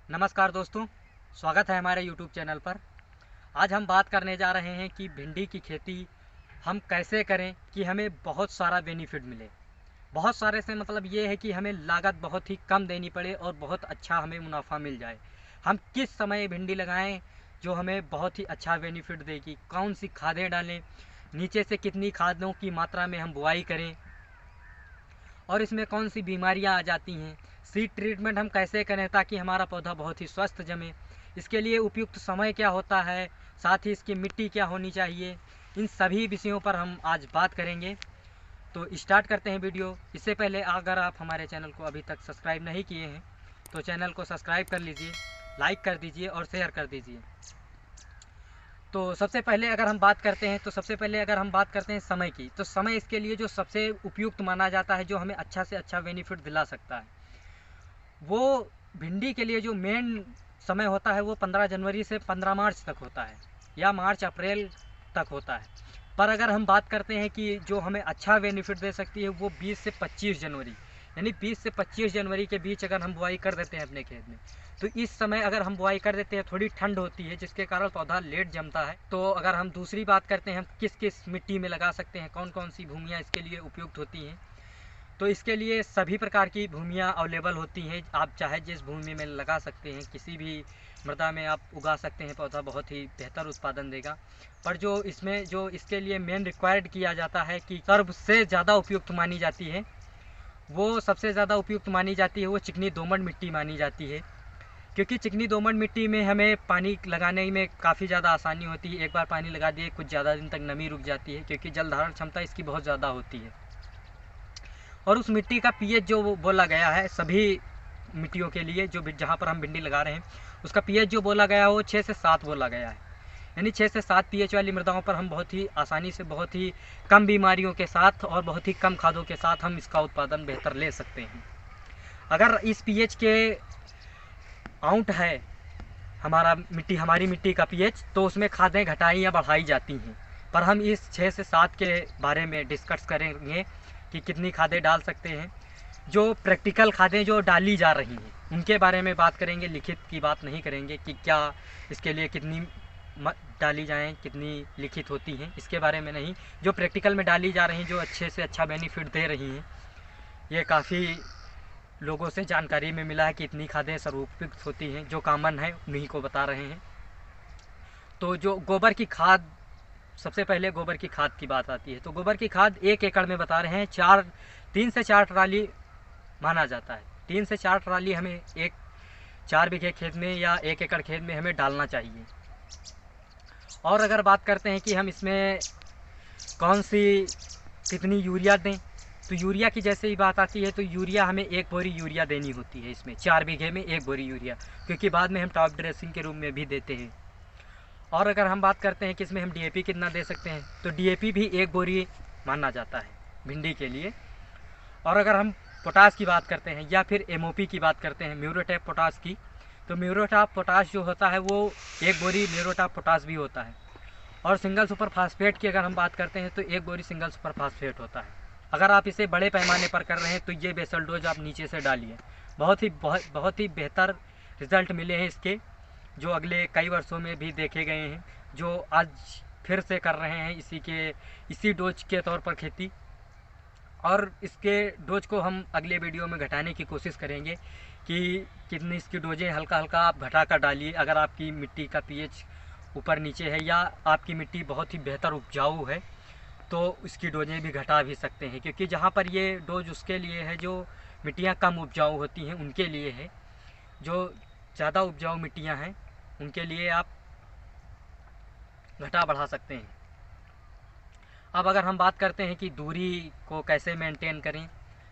नमस्कार दोस्तों, स्वागत है हमारे YouTube चैनल पर। आज हम बात करने जा रहे हैं कि भिंडी की खेती हम कैसे करें कि हमें बहुत सारा बेनिफिट मिले। बहुत सारे से मतलब ये है कि हमें लागत बहुत ही कम देनी पड़े और बहुत अच्छा हमें मुनाफा मिल जाए। हम किस समय भिंडी लगाएं जो हमें बहुत ही अच्छा बेनिफिट देगी, कौन सी खादें डालें, नीचे से कितनी खादों की मात्रा में हम बुआई करें और इसमें कौन सी बीमारियां आ जाती हैं, सीड ट्रीटमेंट हम कैसे करें ताकि हमारा पौधा बहुत ही स्वस्थ जमे, इसके लिए उपयुक्त समय क्या होता है, साथ ही इसकी मिट्टी क्या होनी चाहिए, इन सभी विषयों पर हम आज बात करेंगे। तो स्टार्ट करते हैं वीडियो। इससे पहले अगर आप हमारे चैनल को अभी तक सब्सक्राइब नहीं किए हैं तो चैनल को सब्सक्राइब कर लीजिए, लाइक कर दीजिए और शेयर कर दीजिए। तो सबसे पहले अगर हम बात करते हैं समय की, तो समय इसके लिए जो सबसे उपयुक्त माना जाता है, जो हमें अच्छा से अच्छा बेनिफिट दिला सकता है, वो भिंडी के लिए जो मेन समय होता है वो 15 जनवरी से 15 मार्च तक होता है या मार्च अप्रैल तक होता है। पर अगर हम बात करते हैं कि जो हमें अच्छा बेनिफिट दे सकती है वो 20 से 25 जनवरी, यानी 20 से 25 जनवरी के बीच अगर हम बुआई कर देते हैं अपने खेत में, तो इस समय अगर हम बुआई कर देते हैं, थोड़ी ठंड होती है जिसके कारण पौधा लेट जमता है। तो अगर हम दूसरी बात करते हैं हम किस किस मिट्टी में लगा सकते हैं, कौन कौन सी भूमियाँ इसके लिए उपयुक्त होती हैं, तो इसके लिए सभी प्रकार की भूमियाँ अवेलेबल होती हैं। आप चाहे जिस भूमि में लगा सकते हैं, किसी भी मृदा में आप उगा सकते हैं, पौधा बहुत ही बेहतर उत्पादन देगा। पर जो इसके लिए मेन रिक्वायर्ड किया जाता है कि सबसे ज़्यादा उपयुक्त मानी जाती है, वो चिकनी दोमट मिट्टी मानी जाती है। क्योंकि चिकनी दोमट मिट्टी में हमें पानी लगाने में काफ़ी ज़्यादा आसानी होती है। एक बार पानी लगा दिए कुछ ज़्यादा दिन तक नमी रुक जाती है, क्योंकि जल धारण क्षमता इसकी बहुत ज़्यादा होती है। और उस मिट्टी का पीएच जो बोला गया है सभी मिट्टियों के लिए, जो जहाँ पर हम भिंडी लगा रहे हैं, उसका पीएच जो बोला गया है वो 6 से 7 बोला गया है। यानी 6 से 7 पीएच वाली मृदाओं पर हम बहुत ही आसानी से, बहुत ही कम बीमारियों के साथ और बहुत ही कम खादों के साथ हम इसका उत्पादन बेहतर ले सकते हैं। अगर इस पीएच के आउट है हमारी मिट्टी का पीएच, तो उसमें खादें घटाई या बढ़ाई जाती हैं। पर हम इस 6 से 7 के बारे में डिस्कस करेंगे कि कितनी खादें डाल सकते हैं। जो प्रैक्टिकल खादें जो डाली जा रही हैं उनके बारे में बात करेंगे, लिखित की बात नहीं करेंगे कि क्या इसके लिए कितनी डाली जाएं, कितनी लिखित होती हैं, इसके बारे में नहीं। जो प्रैक्टिकल में डाली जा रही हैं, जो अच्छे से अच्छा बेनिफिट दे रही हैं, ये काफ़ी लोगों से जानकारी में मिला है कि इतनी खादें सर्वोपयुक्त होती हैं, जो कॉमन है उन्हीं को बता रहे हैं। तो जो गोबर की खाद, सबसे पहले गोबर की खाद की बात आती है, तो गोबर की खाद 1 एकड़ में बता रहे हैं 3 से 4 ट्राली माना जाता है। 3 से 4 ट्राली हमें 4 बीघे खेत में या 1 एकड़ खेत में हमें डालना चाहिए। और अगर बात करते हैं कि हम इसमें कितनी यूरिया दें, तो यूरिया की जैसे ही बात आती है तो यूरिया हमें 1 बोरी यूरिया देनी होती है इसमें, 4 बीघे में 1 बोरी यूरिया, क्योंकि बाद में हम टॉप ड्रेसिंग के रूप में भी देते हैं। और अगर हम बात करते हैं कि इसमें हम डीएपी कितना दे सकते हैं, तो डीएपी भी 1 बोरी माना जाता है भिंडी के लिए। और अगर हम पोटास की बात करते हैं या फिर एमओपी की बात करते हैं, म्यूरेट पोटास की, तो म्यूरेट पोटास जो होता है वो 1 बोरी म्यूरेट पोटास भी होता है। और सिंगल सुपर फास्फेट की अगर हम बात करते हैं तो 1 बोरी सिंगल सुपर फास्फेट होता है। अगर आप इसे बड़े पैमाने पर कर रहे हैं तो ये बेसल डोज आप नीचे से डालिए। बहुत ही बेहतर रिज़ल्ट मिले हैं इसके, जो अगले कई वर्षों में भी देखे गए हैं, जो आज फिर से कर रहे हैं इसी डोज के तौर पर खेती। और इसके डोज को हम अगले वीडियो में घटाने की कोशिश करेंगे कि कितनी इसकी डोजें हल्का हल्का आप घटा कर डालिए। अगर आपकी मिट्टी का पीएच ऊपर नीचे है या आपकी मिट्टी बहुत ही बेहतर उपजाऊ है तो इसकी डोजें भी घटा भी सकते हैं, क्योंकि जहाँ पर ये डोज उसके लिए है जो मिट्टियाँ कम उपजाऊ होती हैं उनके लिए है। जो ज़्यादा उपजाऊ मिट्टियाँ हैं उनके लिए आप घटा बढ़ा सकते हैं। अब अगर हम बात करते हैं कि दूरी को कैसे मेंटेन करें,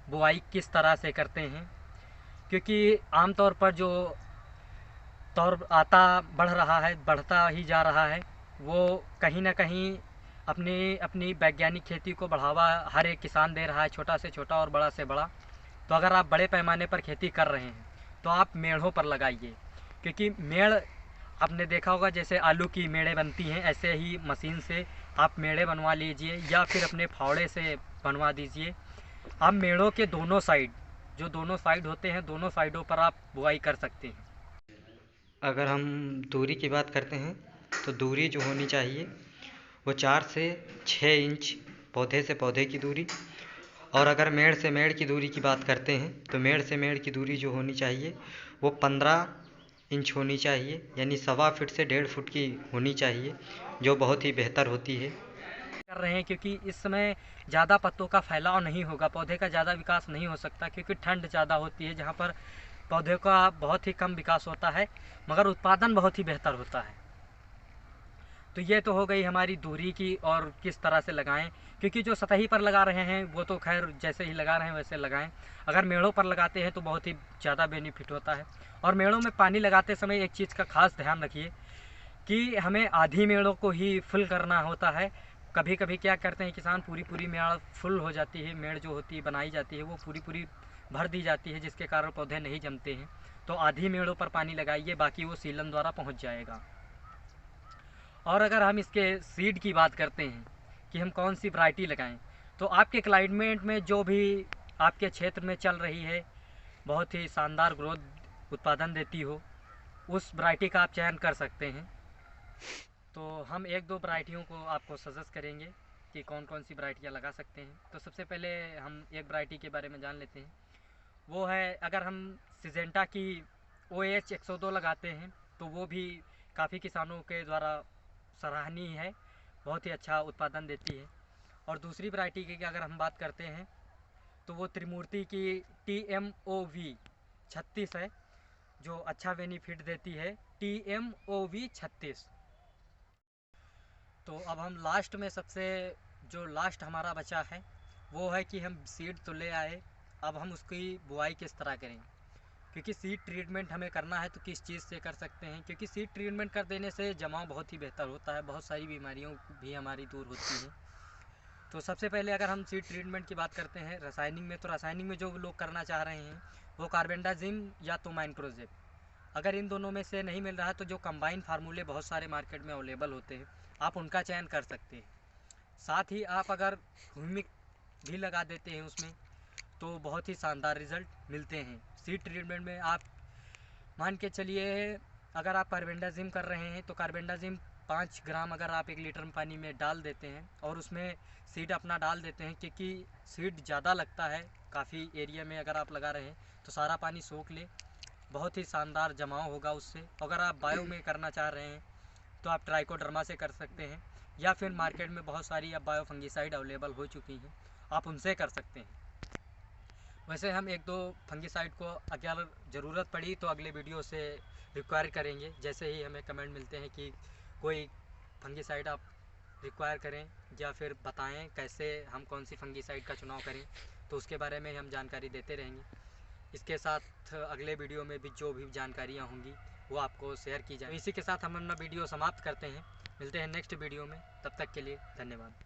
बुआई किस तरह से करते हैं, क्योंकि आमतौर पर जो बढ़ता ही जा रहा है, वो कहीं ना कहीं अपनी वैज्ञानिक खेती को बढ़ावा हर एक किसान दे रहा है, छोटा से छोटा और बड़ा से बड़ा। तो अगर आप बड़े पैमाने पर खेती कर रहे हैं तो आप मेढ़ों पर लगाइए, क्योंकि मेढ़ आपने देखा होगा जैसे आलू की मेढ़ें बनती हैं, ऐसे ही मशीन से आप मेढ़े बनवा लीजिए या फिर अपने फावड़े से बनवा दीजिए। आप मेढ़ों के दोनों साइड होते हैं, दोनों साइडों पर आप बुआई कर सकते हैं। अगर हम दूरी की बात करते हैं तो दूरी जो होनी चाहिए वो 4 से 6 इंच पौधे से पौधे की दूरी। और अगर मेड़ से मेड़ की दूरी की बात करते हैं तो मेड़ से मेड़ की दूरी जो होनी चाहिए वो 15 इंच होनी चाहिए, यानी 1.25 फीट से 1.5 फुट की होनी चाहिए, जो बहुत ही बेहतर होती है। कर रहे हैं क्योंकि इस समय ज़्यादा पत्तों का फैलाव नहीं होगा, पौधे का ज़्यादा विकास नहीं हो सकता क्योंकि ठंड ज़्यादा होती है, जहाँ पर पौधे का बहुत ही कम विकास होता है मगर उत्पादन बहुत ही बेहतर होता है। तो ये तो हो गई हमारी दूरी की और किस तरह से लगाएं, क्योंकि जो सतही पर लगा रहे हैं वो तो खैर जैसे ही लगा रहे हैं वैसे लगाएं। अगर मेड़ों पर लगाते हैं तो बहुत ही ज़्यादा बेनिफिट होता है। और मेड़ों में पानी लगाते समय एक चीज़ का खास ध्यान रखिए कि हमें आधी मेड़ों को ही फुल करना होता है। कभी कभी क्या करते हैं किसान, पूरी पूरी मेड़ फुल हो जाती है, मेड़ जो होती है बनाई जाती है वो पूरी पूरी भर दी जाती है, जिसके कारण पौधे नहीं जमते हैं। तो आधी मेड़ों पर पानी लगाइए, बाकी वो सीलन द्वारा पहुंच जाएगा। और अगर हम इसके सीड की बात करते हैं कि हम कौन सी वैरायटी लगाएं, तो आपके क्लाइमेट में जो भी आपके क्षेत्र में चल रही है, बहुत ही शानदार ग्रोथ उत्पादन देती हो, उस वैरायटी का आप चयन कर सकते हैं। तो हम एक दो वैरायटियों को आपको सजेस्ट करेंगे कि कौन कौन सी वैरायटियाँ लगा सकते हैं। तो सबसे पहले हम एक वैरायटी के बारे में जान लेते हैं। वो है, अगर हम सिजेंटा की OH 102 लगाते हैं तो वो भी काफ़ी किसानों के द्वारा सराहनीय है, बहुत ही अच्छा उत्पादन देती है। और दूसरी वैरायटी की अगर हम बात करते हैं तो वो त्रिमूर्ति की TMOV 36 है, जो अच्छा बेनिफिट देती है, TMOV 36। तो अब हम लास्ट में सबसे जो लास्ट हमारा बचा है वो है कि हम सीड तो ले आए, अब हम उसकी बुआई किस तरह करें। क्योंकि सीड ट्रीटमेंट हमें करना है तो किस चीज़ से कर सकते हैं, क्योंकि सीड ट्रीटमेंट कर देने से जमाव बहुत ही बेहतर होता है, बहुत सारी बीमारियों भी हमारी दूर होती हैं। तो सबसे पहले अगर हम सीड ट्रीटमेंट की बात करते हैं रासायनिक में, तो रासायनिक में जो लोग करना चाह रहे हैं वो कार्बेंडाजिम या तो माइक्रोजेब। अगर इन दोनों में से नहीं मिल रहा है तो जो कंबाइन फार्मूले बहुत सारे मार्केट में अवेलेबल होते हैं, आप उनका चयन कर सकते हैं। साथ ही आप अगर ह्यूमिक भी लगा देते हैं उसमें तो बहुत ही शानदार रिज़ल्ट मिलते हैं। सीड ट्रीटमेंट में आप मान के चलिए, अगर आप कार्बेंडाजिम कर रहे हैं तो कार्बेंडाजिम 5 ग्राम अगर आप 1 लीटर पानी में डाल देते हैं और उसमें सीड अपना डाल देते हैं, क्योंकि सीड ज़्यादा लगता है काफ़ी एरिया में, अगर आप लगा रहे हैं तो सारा पानी सोख ले, बहुत ही शानदार जमाव होगा उससे। अगर आप बायो में करना चाह रहे हैं तो आप ट्राइकोडर्मा से कर सकते हैं, या फिर मार्केट में बहुत सारी अब बायो फंगिसाइड अवेलेबल हो चुकी हैं, आप उनसे कर सकते हैं। वैसे हम एक दो फंगिसाइड को अगर ज़रूरत पड़ी तो अगले वीडियो से रिक्वायर करेंगे, जैसे ही हमें कमेंट मिलते हैं कि कोई फंगिसाइड आप रिक्वायर करें या फिर बताएं कैसे हम कौन सी फंगिसाइड का चुनाव करें, तो उसके बारे में हम जानकारी देते रहेंगे। इसके साथ अगले वीडियो में भी जो भी जानकारियाँ होंगी वो आपको शेयर की जाए। इसी के साथ हम अपना वीडियो समाप्त करते हैं, मिलते हैं नेक्स्ट वीडियो में, तब तक के लिए धन्यवाद।